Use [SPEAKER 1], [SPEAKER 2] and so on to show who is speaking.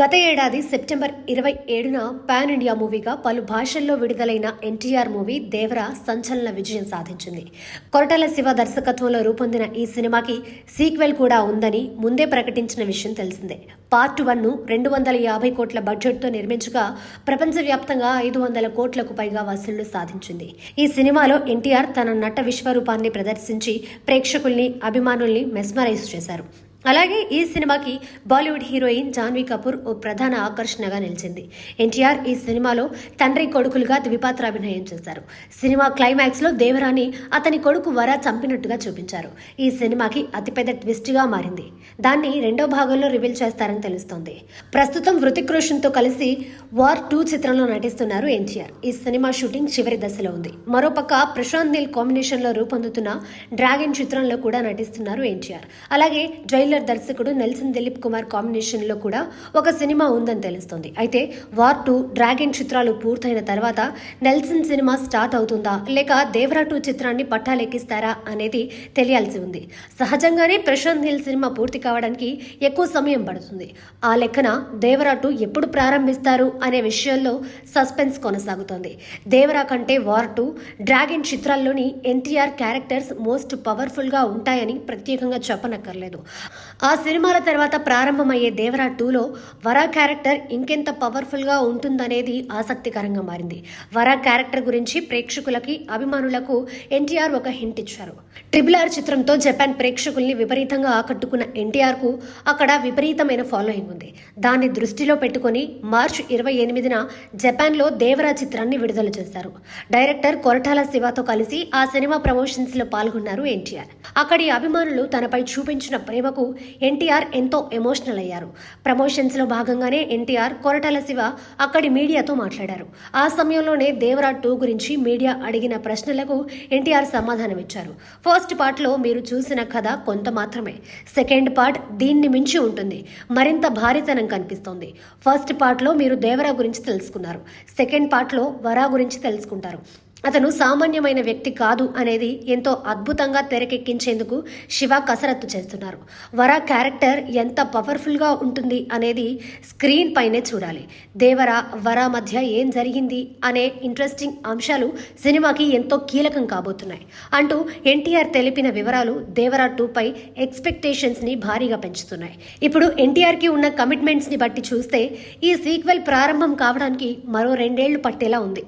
[SPEAKER 1] గత ఏడాది September 27న pan India మూవీగా పలు భాషల్లో విడుదలైన ఎన్టీఆర్ మూవీ దేవర సంచలన విజయం సాధించింది. కొరటాల శివ దర్శకత్వంలో రూపొందిన ఈ సినిమాకి సీక్వెల్ కూడా ఉందని ముందే ప్రకటించిన విషయం తెలిసిందే. పార్ట్ 1ను 250 కోట్ల బడ్జెట్తో నిర్మించగా ప్రపంచవ్యాప్తంగా 500 కోట్లకు పైగా వసూళ్లు సాధించింది. ఈ సినిమాలో ఎన్టీఆర్ తన నట విశ్వరూపాన్ని ప్రదర్శించి ప్రేక్షకుల్ని, అభిమానుల్ని మెస్మరైజ్ చేశారు. అలాగే ఈ సినిమాకి బాలీవుడ్ హీరోయిన్ జాన్వీ కపూర్ ఓ ప్రధాన ఆకర్షణగా నిలిచింది. ఎన్టీఆర్ ఈ సినిమాలో తండ్రి కొడుకులుగా ద్విపాత్రాభినయం చేశారు. సినిమా క్లైమాక్స్లో దేవరాని అతని కొడుకు వర చంపినట్టుగా చూపించారు. ఈ సినిమాకి అతిపెద్ద ట్విస్ట్గా మారింది. దాన్ని రెండో భాగంలో రివీల్ చేస్తారని తెలుస్తోంది. ప్రస్తుతం హృతిక్ రోషన్తో కలిసి వార్ 2 చిత్రంలో నటిస్తున్నారు ఎన్టీఆర్. ఈ సినిమా షూటింగ్ చివరి దశలో ఉంది. మరోపక్క ప్రశాంత్ నీల్ కాంబినేషన్లో రూపొందుతున్న డ్రాగన్ చిత్రంలో కూడా నటిస్తున్నారు ఎన్టీఆర్. అలాగే దర్శకుడు నెల్సన్ దిలీప్ కుమార్ కాంబినేషన్ లో కూడా ఒక సినిమా ఉందని తెలుస్తోంది. అయితే వార్ 2 డ్రాగన్ చిత్రాలు పూర్తయిన తర్వాత నెల్సన్ సినిమా స్టార్ట్ అవుతుందా లేక దేవరా 2 చిత్రాన్ని పట్టాలెక్కిస్తారా అనేది తెలియాల్సి ఉంది. సహజంగానే ప్రశాంత్ నీల్ సినిమా పూర్తి కావడానికి ఎక్కువ సమయం పడుతుంది. ఆ లెక్కన దేవరా 2 ఎప్పుడు ప్రారంభిస్తారు అనే విషయంలో సస్పెన్స్ కొనసాగుతోంది. దేవరా కంటే వార్ 2 డ్రాగన్ చిత్రాల్లోని ఎన్టీఆర్ క్యారెక్టర్స్ మోస్ట్ పవర్ఫుల్ గా ఉంటాయని ప్రత్యేకంగా చెప్పనక్కర్లేదు. ఆ సినిమాల తర్వాత ప్రారంభమయ్యే దేవరా 2లో వరా క్యారెక్టర్ ఇంకెంత పవర్ఫుల్ గా ఉంటుందనేది ఆసక్తికరంగా మారింది. వరా క్యారెక్టర్ గురించి ప్రేక్షకులకి, అభిమానులకు ఎన్టీఆర్ ఒక హింట్ ఇచ్చారు. RRR చిత్రంతో జపాన్ ప్రేక్షకుల్ని విపరీతంగా ఆకట్టుకున్న ఎన్టీఆర్ కు అక్కడ విపరీతమైన ఫాలోయింగ్ ఉంది. దాన్ని దృష్టిలో పెట్టుకుని మార్చి 28న జపాన్లో దేవరా చిత్రాన్ని విడుదల చేశారు. డైరెక్టర్ కొరటాల శివతో కలిసి ఆ సినిమా ప్రమోషన్స్ లో పాల్గొన్నారు ఎన్టీఆర్. అక్కడి అభిమానులు తనపై చూపించిన ప్రేమకు ఎన్టీఆర్ ఎంతో ఎమోషనల్ అయ్యారు. ప్రమోషన్స్ లో భాగంగానే ఎన్టీఆర్, కొరటాల శివ అక్కడి మీడియాతో మాట్లాడారు. ఆ సమయంలోనే దేవరా 2 గురించి మీడియా అడిగిన ప్రశ్నలకు ఎన్టీఆర్ సమాధానం ఇచ్చారు. ఫస్ట్ పార్ట్ లో మీరు చూసిన కథ కొంత మాత్రమే. సెకండ్ పార్ట్ దీన్ని మించి ఉంటుంది. మరింత భారీతనం కనిపిస్తోంది. ఫస్ట్ పార్ట్ లో మీరు దేవరా గురించి తెలుసుకున్నారు. సెకండ్ పార్ట్ లో వరా గురించి తెలుసుకుంటారు. అతను సామాన్యమైన వ్యక్తి కాదు అనేది ఎంతో అద్భుతంగా తెరకెక్కించేందుకు శివ కసరత్తు చేస్తున్నారు. వరా క్యారెక్టర్ ఎంత పవర్ఫుల్గా ఉంటుంది అనేది స్క్రీన్ పైనే చూడాలి. దేవరా, వరా మధ్య ఏం జరిగింది అనే ఇంట్రెస్టింగ్ అంశాలు సినిమాకి ఎంతో కీలకం కాబోతున్నాయి అంటూ ఎన్టీఆర్ తెలిపిన వివరాలు దేవరా 2పై ఎక్స్పెక్టేషన్స్ని భారీగా పెంచుతున్నాయి. ఇప్పుడు ఎన్టీఆర్కి ఉన్న కమిట్మెంట్స్ని బట్టి చూస్తే ఈ సీక్వెల్ ప్రారంభం కావడానికి మరో 2 ఏళ్లు పట్టేలా ఉంది.